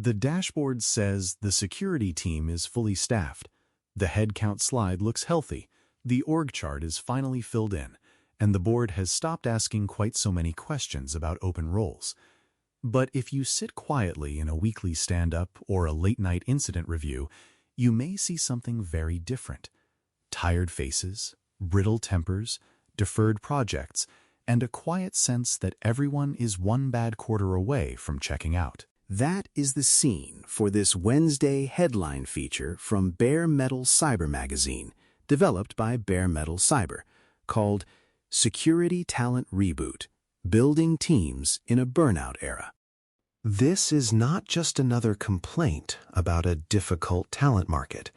The dashboard says the security team is fully staffed. The headcount slide looks healthy. The org chart is finally filled in, and the board has stopped asking quite so many questions about open roles. But if you sit quietly in a weekly stand-up or a late-night incident review, you may see something very different. Tired faces, brittle tempers, deferred projects, and a quiet sense that everyone is one bad quarter away from checking out. That is the scene for this Wednesday headline feature from Bare Metal Cyber magazine, developed by Bare Metal Cyber, called Security Talent Reboot: Building Teams in a Burnout Era. This is not just another complaint about a difficult talent market.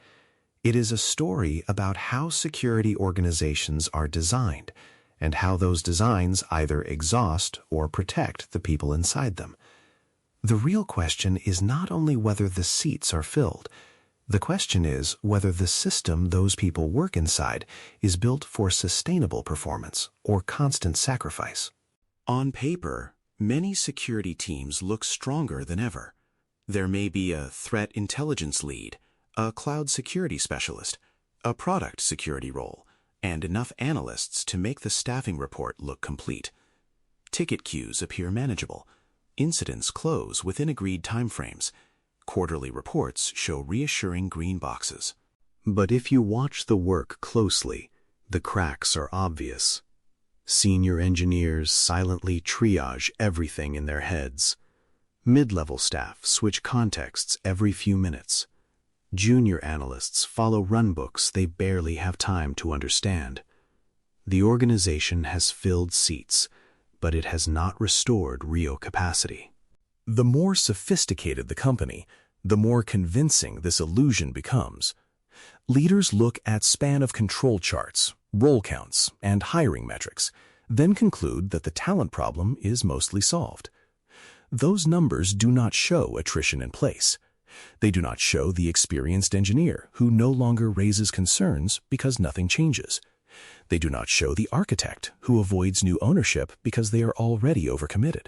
It is a story about how security organizations are designed and how those designs either exhaust or protect the people inside them. The real question is not only whether the seats are filled. The question is whether the system those people work inside is built for sustainable performance or constant sacrifice. On paper, many security teams look stronger than ever. There may be a threat intelligence lead, a cloud security specialist, a product security role, and enough analysts to make the staffing report look complete. Ticket queues appear manageable. Incidents close within agreed timeframes. Quarterly reports show reassuring green boxes. But if you watch the work closely, the cracks are obvious. Senior engineers silently triage everything in their heads. Mid-level staff switch contexts every few minutes. Junior analysts follow runbooks they barely have time to understand. The organization has filled seats, but it has not restored real capacity. The more sophisticated the company, the more convincing this illusion becomes. Leaders look at span of control charts, role counts, and hiring metrics, then conclude that the talent problem is mostly solved. Those numbers do not show attrition in place. They do not show the experienced engineer who no longer raises concerns because nothing changes. They do not show the architect who avoids new ownership because they are already overcommitted.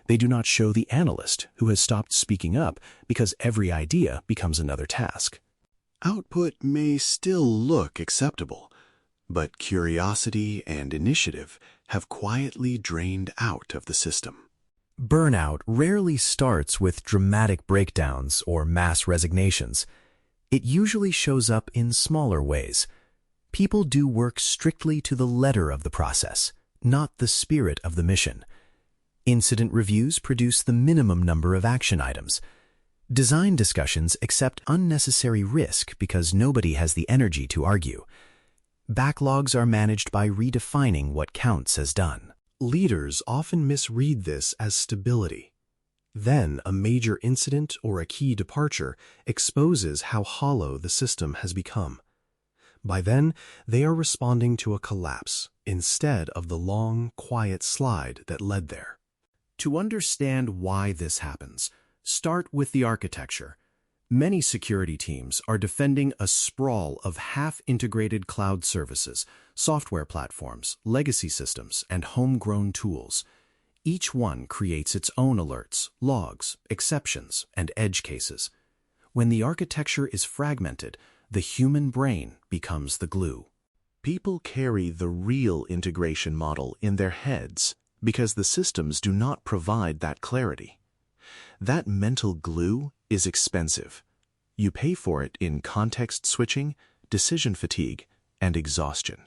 They do not show the analyst who has stopped speaking up because every idea becomes another task. Output may still look acceptable, but curiosity and initiative have quietly drained out of the system. Burnout rarely starts with dramatic breakdowns or mass resignations. It usually shows up in smaller ways. People do work strictly to the letter of the process, not the spirit of the mission. Incident reviews produce the minimum number of action items. Design discussions accept unnecessary risk because nobody has the energy to argue. Backlogs are managed by redefining what counts as done. Leaders often misread this as stability. Then a major incident or a key departure exposes how hollow the system has become. By then, they are responding to a collapse instead of the long, quiet slide that led there. To understand why this happens, start with the architecture. Many security teams are defending a sprawl of half-integrated cloud services, software platforms, legacy systems, and homegrown tools. Each one creates its own alerts, logs, exceptions, and edge cases. When the architecture is fragmented, the human brain becomes the glue. People carry the real integration model in their heads because the systems do not provide that clarity. That mental glue is expensive. You pay for it in context switching, decision fatigue, and exhaustion.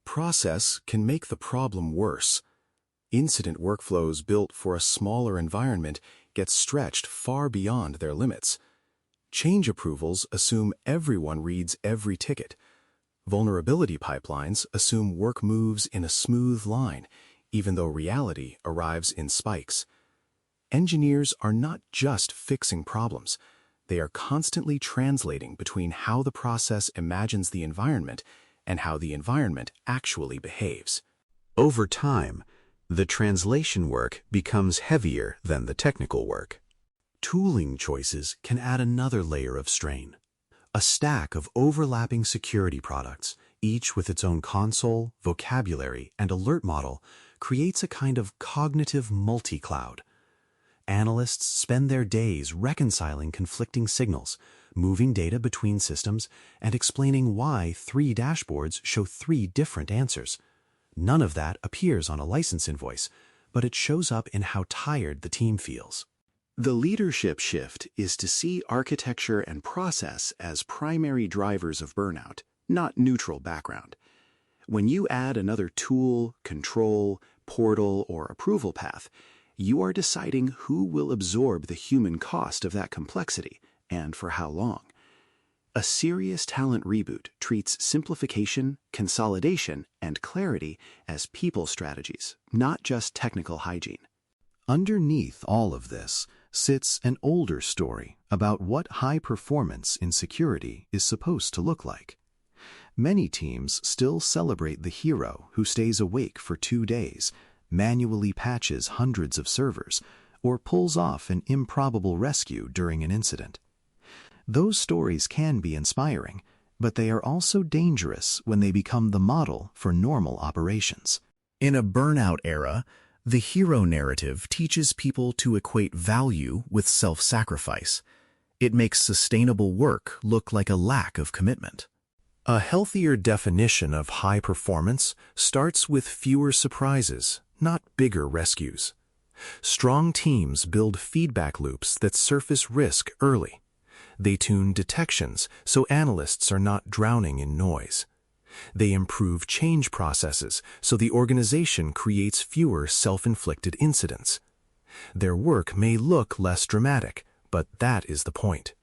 Process can make the problem worse. Incident workflows built for a smaller environment get stretched far beyond their limits. Change approvals assume everyone reads every ticket. Vulnerability pipelines assume work moves in a smooth line, even though reality arrives in spikes. Engineers are not just fixing problems. They are constantly translating between how the process imagines the environment and how the environment actually behaves. Over time, the translation work becomes heavier than the technical work. Tooling choices can add another layer of strain. A stack of overlapping security products, each with its own console, vocabulary, and alert model, creates a kind of cognitive multi-cloud. Analysts spend their days reconciling conflicting signals, moving data between systems, and explaining why 3 dashboards show 3 different answers. None of that appears on a license invoice, but it shows up in how tired the team feels. The leadership shift is to see architecture and process as primary drivers of burnout, not neutral background. When you add another tool, control, portal, or approval path, you are deciding who will absorb the human cost of that complexity and for how long. A serious talent reboot treats simplification, consolidation, and clarity as people strategies, not just technical hygiene. Underneath all of this sits an older story about what high performance in security is supposed to look like. Many teams still celebrate the hero who stays awake for 2 days, manually patches hundreds of servers, or pulls off an improbable rescue during an incident. Those stories can be inspiring, but they are also dangerous when they become the model for normal operations. In a burnout era, the hero narrative teaches people to equate value with self-sacrifice. It makes sustainable work look like a lack of commitment. A healthier definition of high performance starts with fewer surprises, not bigger rescues. Strong teams build feedback loops that surface risk early. They tune detections so analysts are not drowning in noise. They improve change processes so the organization creates fewer self-inflicted incidents. Their work may look less dramatic, but that is the point.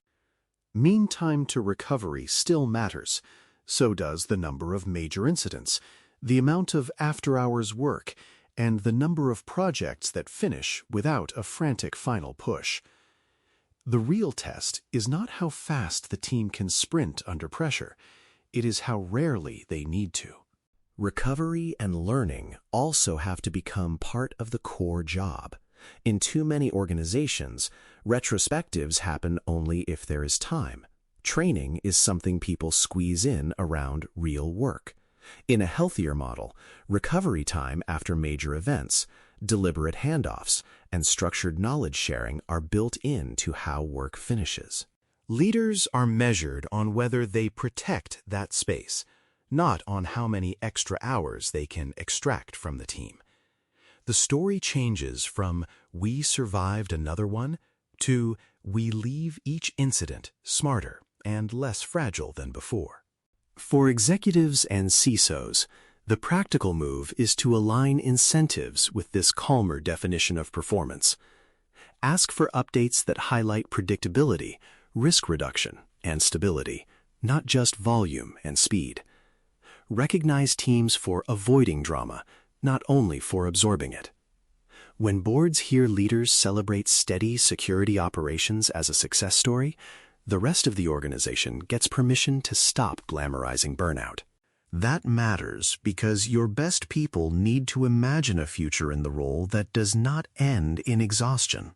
Mean time to recovery still matters. So does the number of major incidents, the amount of after-hours work, and the number of projects that finish without a frantic final push. The real test is not how fast the team can sprint under pressure. It is how rarely they need to. Recovery and learning also have to become part of the core job. In too many organizations, retrospectives happen only if there is time. Training is something people squeeze in around real work. In a healthier model, recovery time after major events, deliberate handoffs, and structured knowledge sharing are built into how work finishes. Leaders are measured on whether they protect that space, not on how many extra hours they can extract from the team. The story changes from "we survived another one" to "we leave each incident smarter and less fragile than before." For executives and CISOs, the practical move is to align incentives with this calmer definition of performance. Ask for updates that highlight predictability, risk reduction, and stability, not just volume and speed. Recognize teams for avoiding drama, not only for absorbing it. When boards hear leaders celebrate steady security operations as a success story, the rest of the organization gets permission to stop glamorizing burnout. That matters because your best people need to imagine a future in the role that does not end in exhaustion.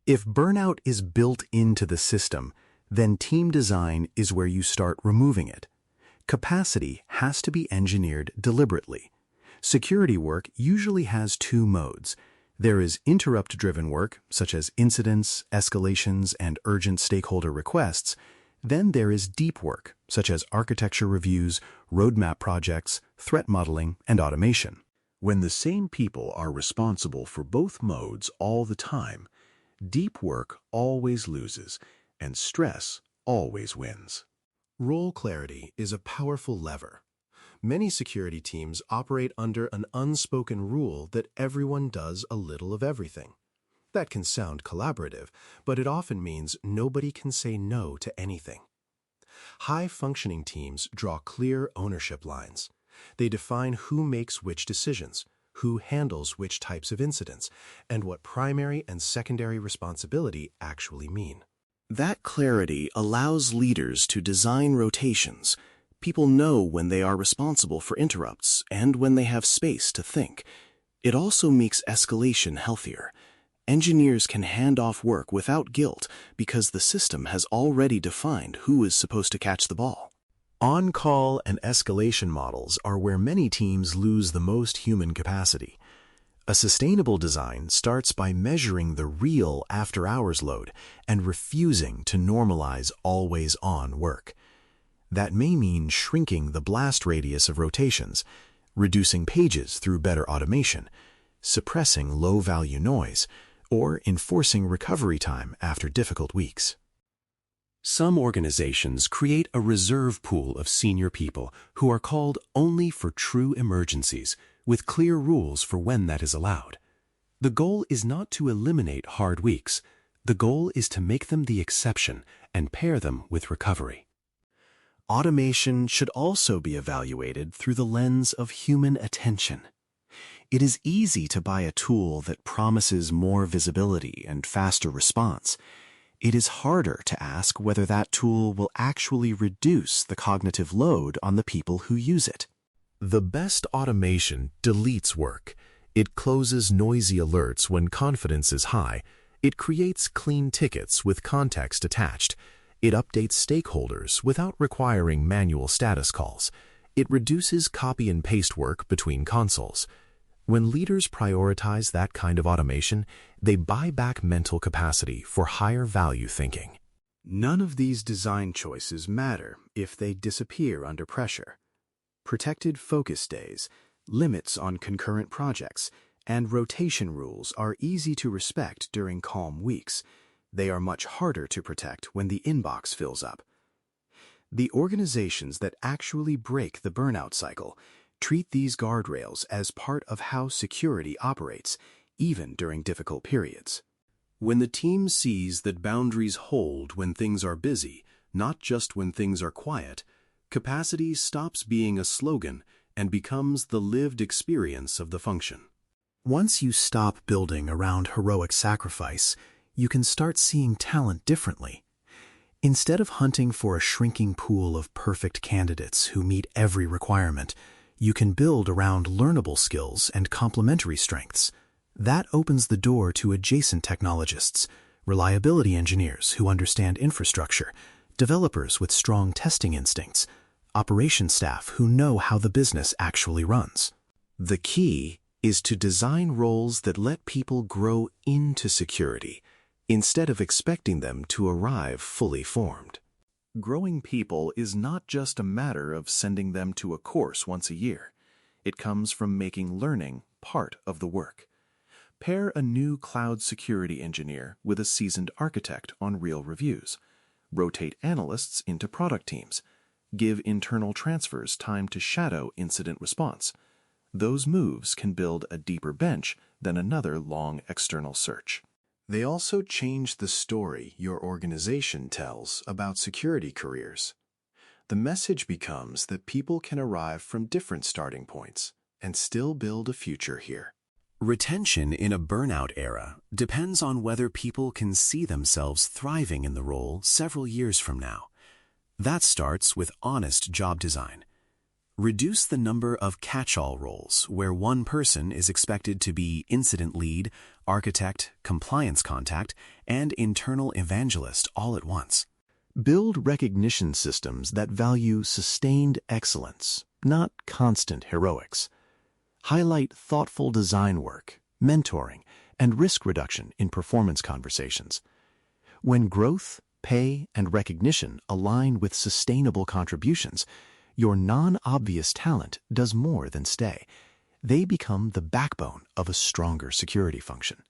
If burnout is built into the system, then team design is where you start removing it. Capacity has to be engineered deliberately. Security work usually has 2 modes. There is interrupt-driven work, such as incidents, escalations, and urgent stakeholder requests. Then there is deep work, such as architecture reviews, roadmap projects, threat modeling, and automation. When the same people are responsible for both modes all the time, deep work always loses, and stress always wins. Role clarity is a powerful lever. Many security teams operate under an unspoken rule that everyone does a little of everything. That can sound collaborative, but it often means nobody can say no to anything. High-functioning teams draw clear ownership lines. They define who makes which decisions, who handles which types of incidents, and what primary and secondary responsibility actually mean. That clarity allows leaders to design rotations. People know when they are responsible for interrupts and when they have space to think. It also makes escalation healthier. Engineers can hand off work without guilt because the system has already defined who is supposed to catch the ball. On-call and escalation models are where many teams lose the most human capacity. A sustainable design starts by measuring the real after-hours load and refusing to normalize always-on work. That may mean shrinking the blast radius of rotations, reducing pages through better automation, suppressing low-value noise, or enforcing recovery time after difficult weeks. Some organizations create a reserve pool of senior people who are called only for true emergencies, with clear rules for when that is allowed. The goal is not to eliminate hard weeks. The goal is to make them the exception and pair them with recovery. Automation should also be evaluated through the lens of human attention. It is easy to buy a tool that promises more visibility and faster response. It is harder to ask whether that tool will actually reduce the cognitive load on the people who use it. The best automation deletes work. It closes noisy alerts when confidence is high. It creates clean tickets with context attached. It updates stakeholders without requiring manual status calls. It reduces copy and paste work between consoles. When leaders prioritize that kind of automation, they buy back mental capacity for higher value thinking. None of these design choices matter if they disappear under pressure. Protected focus days, limits on concurrent projects, and rotation rules are easy to respect during calm weeks. They are much harder to protect when the inbox fills up. The organizations that actually break the burnout cycle treat these guardrails as part of how security operates, even during difficult periods. When the team sees that boundaries hold when things are busy, not just when things are quiet, capacity stops being a slogan and becomes the lived experience of the function. Once you stop building around heroic sacrifice, you can start seeing talent differently. Instead of hunting for a shrinking pool of perfect candidates who meet every requirement, you can build around learnable skills and complementary strengths. That opens the door to adjacent technologists, reliability engineers who understand infrastructure, developers with strong testing instincts, operations staff who know how the business actually runs. The key is to design roles that let people grow into security, instead of expecting them to arrive fully formed. Growing people is not just a matter of sending them to a course once a year. It comes from making learning part of the work. Pair a new cloud security engineer with a seasoned architect on real reviews. Rotate analysts into product teams. Give internal transfers time to shadow incident response. Those moves can build a deeper bench than another long external search. They also change the story your organization tells about security careers. The message becomes that people can arrive from different starting points and still build a future here. Retention in a burnout era depends on whether people can see themselves thriving in the role several years from now. That starts with honest job design. Reduce the number of catch-all roles where one person is expected to be incident lead, architect, compliance contact, and internal evangelist all at once. Build recognition systems that value sustained excellence, not constant heroics. Highlight thoughtful design work, mentoring, and risk reduction in performance conversations. When growth, pay, and recognition align with sustainable contributions, your non-obvious talent does more than stay. They become the backbone of a stronger security function.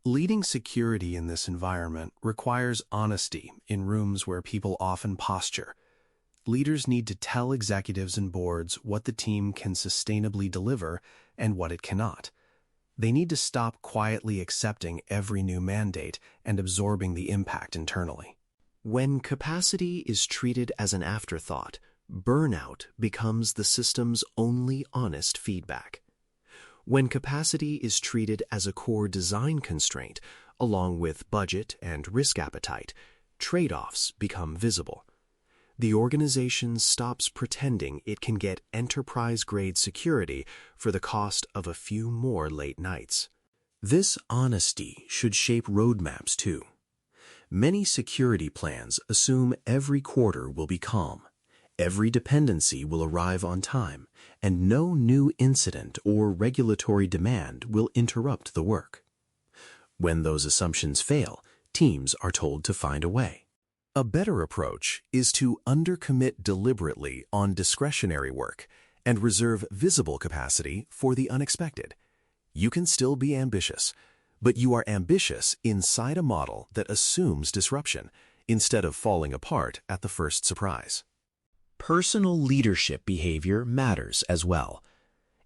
Leading security in this environment requires honesty in rooms where people often posture. Leaders need to tell executives and boards what the team can sustainably deliver and what it cannot. They need to stop quietly accepting every new mandate and absorbing the impact internally. When capacity is treated as an afterthought, burnout becomes the system's only honest feedback. When capacity is treated as a core design constraint, along with budget and risk appetite, trade-offs become visible. The organization stops pretending it can get enterprise-grade security for the cost of a few more late nights. This honesty should shape roadmaps too. Many security plans assume every quarter will be calm. Every dependency will arrive on time, and no new incident or regulatory demand will interrupt the work. When those assumptions fail, teams are told to find a way. A better approach is to undercommit deliberately on discretionary work and reserve visible capacity for the unexpected. You can still be ambitious, but you are ambitious inside a model that assumes disruption instead of falling apart at the first surprise. Personal leadership behavior matters as well.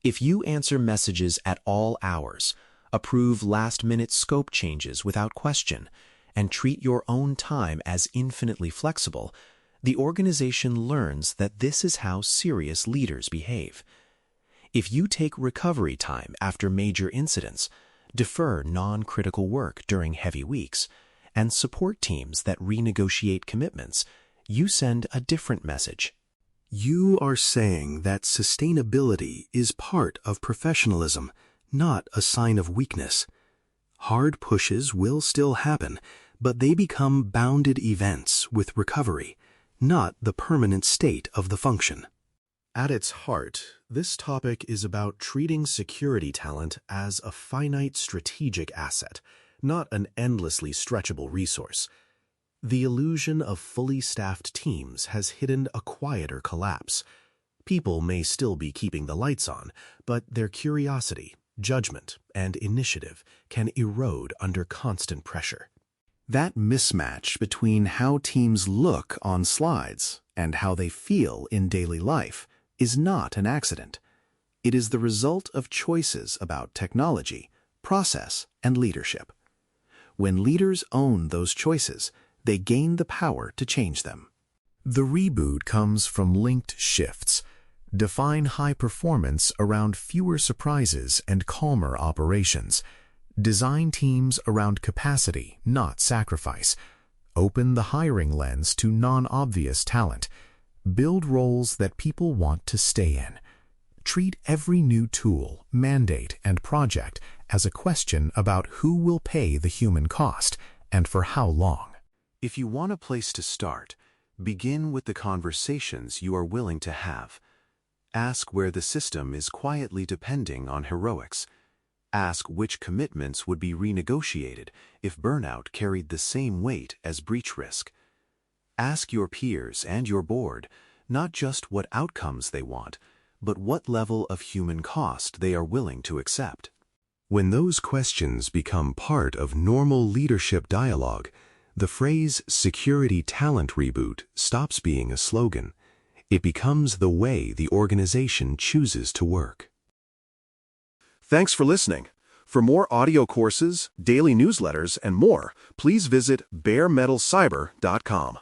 If you answer messages at all hours, approve last-minute scope changes without question, and treat your own time as infinitely flexible, the organization learns that this is how serious leaders behave. If you take recovery time after major incidents, defer non-critical work during heavy weeks, and support teams that renegotiate commitments, you send a different message. You are saying that sustainability is part of professionalism, not a sign of weakness. Hard pushes will still happen, but they become bounded events with recovery, not the permanent state of the function. At its heart, this topic is about treating security talent as a finite strategic asset, not an endlessly stretchable resource. The illusion of fully staffed teams has hidden a quieter collapse. People may still be keeping the lights on, but their curiosity, judgment, and initiative can erode under constant pressure. That mismatch between how teams look on slides and how they feel in daily life is not an accident. It is the result of choices about technology, process, and leadership. When leaders own those choices, they gain the power to change them. The reboot comes from linked shifts. Define high performance around fewer surprises and calmer operations. Design teams around capacity, not sacrifice. Open the hiring lens to non-obvious talent. Build roles that people want to stay in. Treat every new tool, mandate, and project as a question about who will pay the human cost and for how long. If you want a place to start, begin with the conversations you are willing to have. Ask where the system is quietly depending on heroics. Ask which commitments would be renegotiated if burnout carried the same weight as breach risk. Ask your peers and your board not just what outcomes they want, but what level of human cost they are willing to accept. When those questions become part of normal leadership dialogue, the phrase security talent reboot stops being a slogan. It becomes the way the organization chooses to work. Thanks for listening. For more audio courses, daily newsletters, and more, please visit baremetalcyber.com.